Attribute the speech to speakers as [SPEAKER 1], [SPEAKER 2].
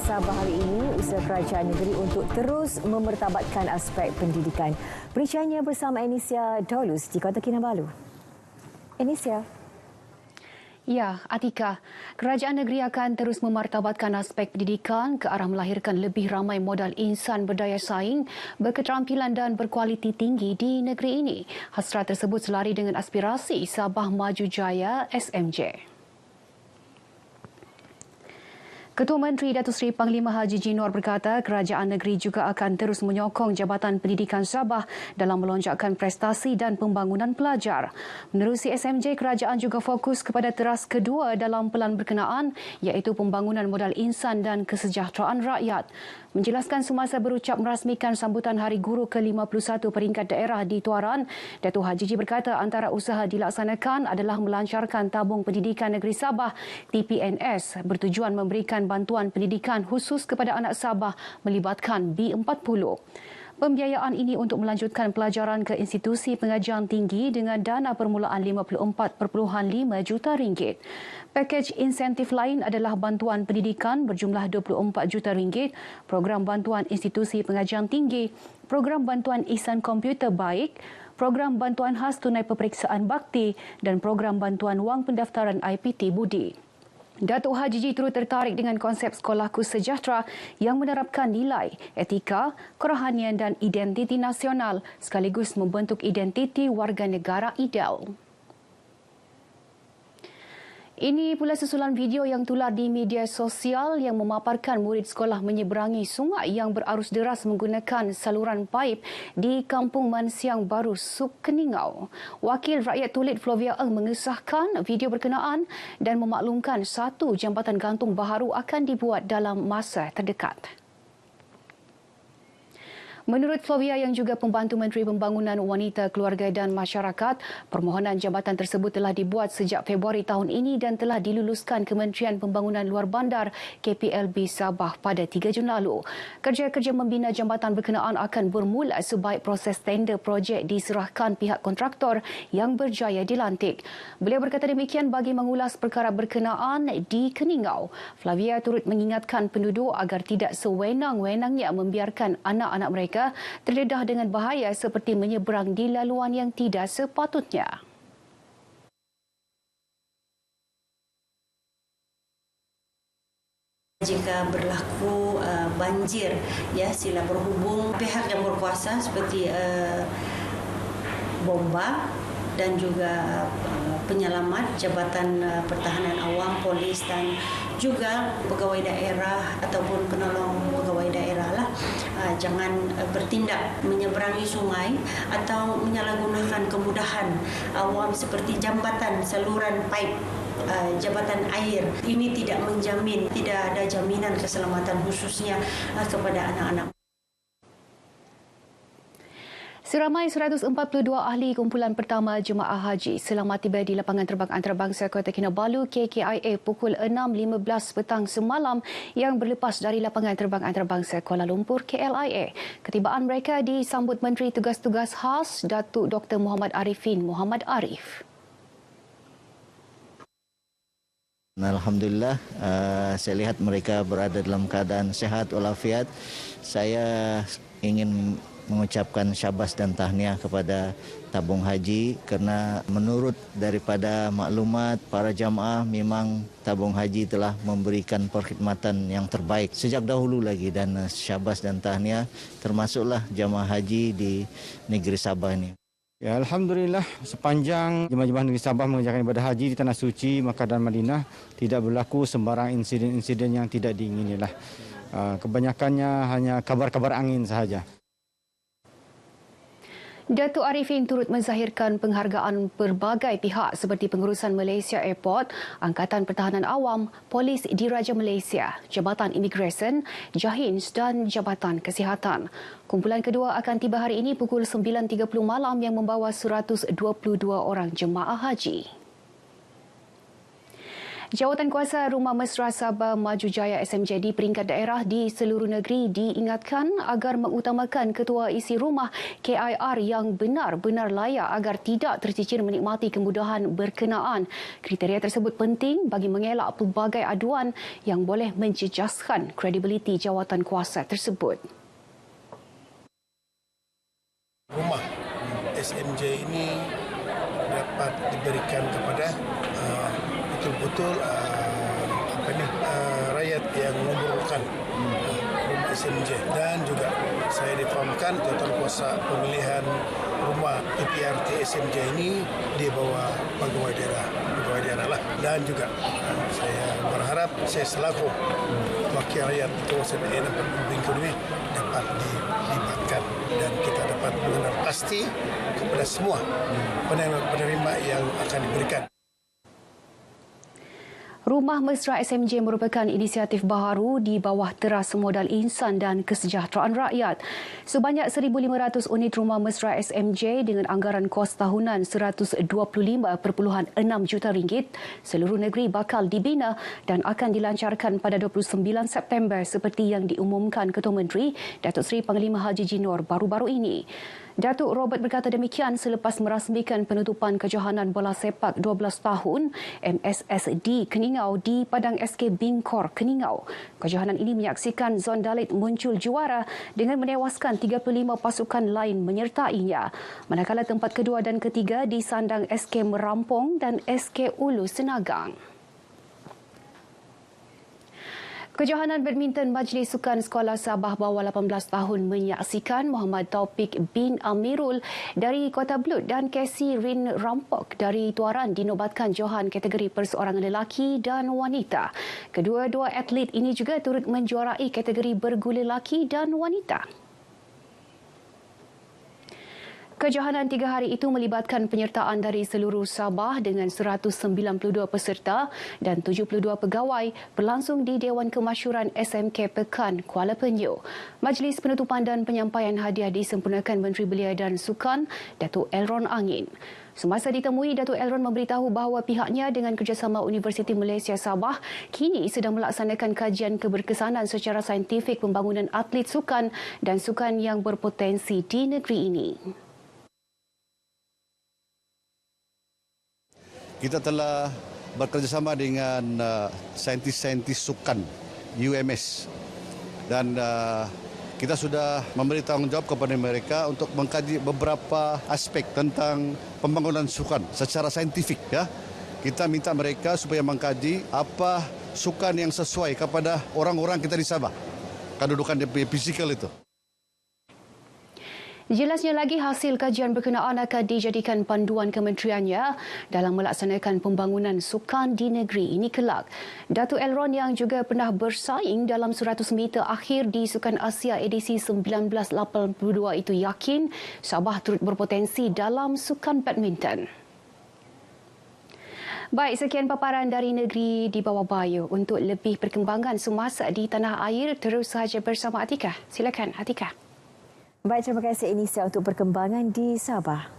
[SPEAKER 1] Sabah hari ini, usaha kerajaan negeri untuk terus memertabatkan aspek pendidikan. Perinciannya bersama Anisia Daulus di Kota Kinabalu. Anisia.
[SPEAKER 2] Ya, Atika, kerajaan negeri akan terus memartabatkan aspek pendidikan ke arah melahirkan lebih ramai modal insan berdaya saing, berketerampilan dan berkualiti tinggi di negeri ini. Hasrat tersebut selari dengan aspirasi Sabah Maju Jaya SMJ. Ketua Menteri Datuk Seri Panglima Haji Jinor berkata kerajaan negeri juga akan terus menyokong Jabatan Pendidikan Sabah dalam melonjakkan prestasi dan pembangunan pelajar. Menerusi SMJ, kerajaan juga fokus kepada teras kedua dalam pelan berkenaan iaitu pembangunan modal insan dan kesejahteraan rakyat. Menjelaskan semasa berucap merasmikan sambutan Hari Guru ke-51 peringkat daerah di Tuaran, Datuk Haji Ji berkata antara usaha dilaksanakan adalah melancarkan tabung pendidikan negeri Sabah TPNS bertujuan memberikan bantuan pendidikan khusus kepada anak Sabah melibatkan B40. Pembiayaan ini untuk melanjutkan pelajaran ke institusi pengajian tinggi dengan dana permulaan RM54.5 juta. Pakej insentif lain adalah bantuan pendidikan berjumlah RM24 juta, program bantuan institusi pengajian tinggi, program bantuan ihsan komputer baik, program bantuan khas tunai peperiksaan bakti dan program bantuan wang pendaftaran IPT Budi. Datuk Haji Ji turut tertarik dengan konsep Sekolahku Sejahtera yang menerapkan nilai, etika, kerohanian dan identiti nasional sekaligus membentuk identiti warga negara ideal. Ini pula susulan video yang tular di media sosial yang memaparkan murid sekolah menyeberangi sungai yang berarus deras menggunakan saluran paip di Kampung Mansiang Baru, Suk Keningau. Wakil Rakyat Tulit Flovia Eng mengesahkan video berkenaan dan memaklumkan satu jambatan gantung baharu akan dibuat dalam masa terdekat. Menurut Flovia yang juga pembantu Menteri Pembangunan Wanita, Keluarga dan Masyarakat, permohonan jambatan tersebut telah dibuat sejak Februari tahun ini dan telah diluluskan Kementerian Pembangunan Luar Bandar KPLB Sabah pada 3 Jun lalu. Kerja-kerja membina jambatan berkenaan akan bermula sebaik proses tender projek diserahkan pihak kontraktor yang berjaya dilantik. Beliau berkata demikian bagi mengulas perkara berkenaan di Keningau. Flavia turut mengingatkan penduduk agar tidak sewenang-wenangnya membiarkan anak-anak mereka terdedah dengan bahaya seperti menyeberang di laluan yang tidak sepatutnya.
[SPEAKER 3] Jika berlaku banjir, ya sila berhubung pihak yang berkuasa seperti bomba dan juga penyelamat, Jabatan Pertahanan Awam, Polis dan juga pegawai daerah ataupun penolong pegawai daerah lah jangan bertindak menyeberangi sungai atau menyalahgunakan kemudahan awam seperti jambatan, saluran paip, jabatan air. Ini tidak menjamin, tidak ada jaminan keselamatan khususnya kepada anak-anak.
[SPEAKER 2] Seramai 142 ahli kumpulan pertama jemaah haji selamat tiba di lapangan terbang antarabangsa Kota Kinabalu KKIA pukul 6.15 petang semalam yang berlepas dari lapangan terbang antarabangsa Kuala Lumpur KLIA. Ketibaan mereka disambut Menteri Tugas-Tugas Khas Datuk Dr. Muhammad Arifin Muhammad Arif.
[SPEAKER 4] Alhamdulillah, saya lihat mereka berada dalam keadaan sehat walafiat. Saya ingin mengucapkan syabas dan tahniah kepada tabung haji kerana menurut daripada maklumat para jamaah memang tabung haji telah memberikan perkhidmatan yang terbaik sejak dahulu lagi dan syabas dan tahniah termasuklah jamaah haji di negeri Sabah ini.
[SPEAKER 5] Ya, Alhamdulillah sepanjang jemaah-jemaah negeri Sabah mengerjakan ibadah haji di Tanah Suci, Makkah dan Madinah tidak berlaku sembarang insiden-insiden yang tidak diinginilah. Kebanyakannya hanya kabar-kabar angin sahaja.
[SPEAKER 2] Datuk Arifin turut menzahirkan penghargaan berbagai pihak seperti Pengurusan Malaysia Airport, Angkatan Pertahanan Awam, Polis Diraja Malaysia, Jabatan Imigresen, Jahins dan Jabatan Kesihatan. Kumpulan kedua akan tiba hari ini pukul 9.30 malam yang membawa 122 orang jemaah haji. Jawatankuasa Rumah Mesra Sabah Maju Jaya SMJ di peringkat daerah di seluruh negeri diingatkan agar mengutamakan ketua isi rumah KIR yang benar-benar layak agar tidak tercicir menikmati kemudahan berkenaan. Kriteria tersebut penting bagi mengelak pelbagai aduan yang boleh menjejaskan kredibiliti jawatankuasa tersebut.
[SPEAKER 6] Rumah SMJ ini dapat diberikan kepada betul-betul rakyat yang memerlukan rumah SMJ, dan juga saya difahamkan jawatankuasa pemilihan rumah PPRT SMJ ini di bawah pegawai daerah lah, dan juga saya berharap saya selaku wakil rakyat kawasan daerah Bengkulu ini dapat dilibatkan dan kita dapat mengenal pasti kepada semua penerima yang akan diberikan.
[SPEAKER 2] Rumah Mesra SMJ merupakan inisiatif baharu di bawah teras modal insan dan kesejahteraan rakyat. Sebanyak 1,500 unit rumah Mesra SMJ dengan anggaran kos tahunan RM125.6 juta seluruh negeri bakal dibina dan akan dilancarkan pada 29 September seperti yang diumumkan Ketua Menteri Datuk Seri Panglima Haji Jinor baru-baru ini. Datuk Robert berkata demikian selepas merasmikan penutupan kejohanan bola sepak 12 tahun MSSD Keningau di Padang SK Bingkor, Keningau. Kejohanan ini menyaksikan Zon Dalit muncul juara dengan menewaskan 35 pasukan lain menyertainya. Manakala tempat kedua dan ketiga disandang SK Merampong dan SK Ulu Senagang. Kejohanan badminton Majlis Sukan Sekolah Sabah bawah 18 tahun menyaksikan Muhammad Taufik bin Amirul dari Kota Blut dan Casey Rin Rampok dari Tuaran dinobatkan johan kategori perseorangan lelaki dan wanita. Kedua-dua atlet ini juga turut menjuarai kategori bergula lelaki dan wanita. Kejohanan 3 hari itu melibatkan penyertaan dari seluruh Sabah dengan 192 peserta dan 72 pegawai berlangsung di Dewan Kemasyuran SMK Pekan, Kuala Penyu. Majlis penutupan dan penyampaian hadiah disempurnakan Menteri Belia dan Sukan, Datuk Elron Angin. Semasa ditemui, Datuk Elron memberitahu bahawa pihaknya dengan kerjasama Universiti Malaysia Sabah kini sedang melaksanakan kajian keberkesanan secara saintifik pembangunan atlet sukan dan sukan yang berpotensi di negeri ini.
[SPEAKER 7] Kita telah bekerjasama dengan saintis-saintis sukan UMS dan kita sudah memberi tanggungjawab kepada mereka untuk mengkaji beberapa aspek tentang pembangunan sukan secara saintifik. Ya. Kita minta mereka supaya mengkaji apa sukan yang sesuai kepada orang-orang kita di Sabah, kedudukan dia fisikal itu.
[SPEAKER 2] Jelasnya lagi, hasil kajian berkenaan akan dijadikan panduan kementeriannya dalam melaksanakan pembangunan sukan di negeri ini kelak. Datuk Elron yang juga pernah bersaing dalam 100 meter akhir di Sukan Asia edisi 1982 itu yakin Sabah turut berpotensi dalam sukan badminton. Baik, sekian paparan dari negeri di bawah Bayu. Untuk lebih perkembangan semasa di tanah air, terus sahaja bersama Atika. Silakan, Atika.
[SPEAKER 1] Baik, terima kasih Inisa untuk perkembangan di Sabah.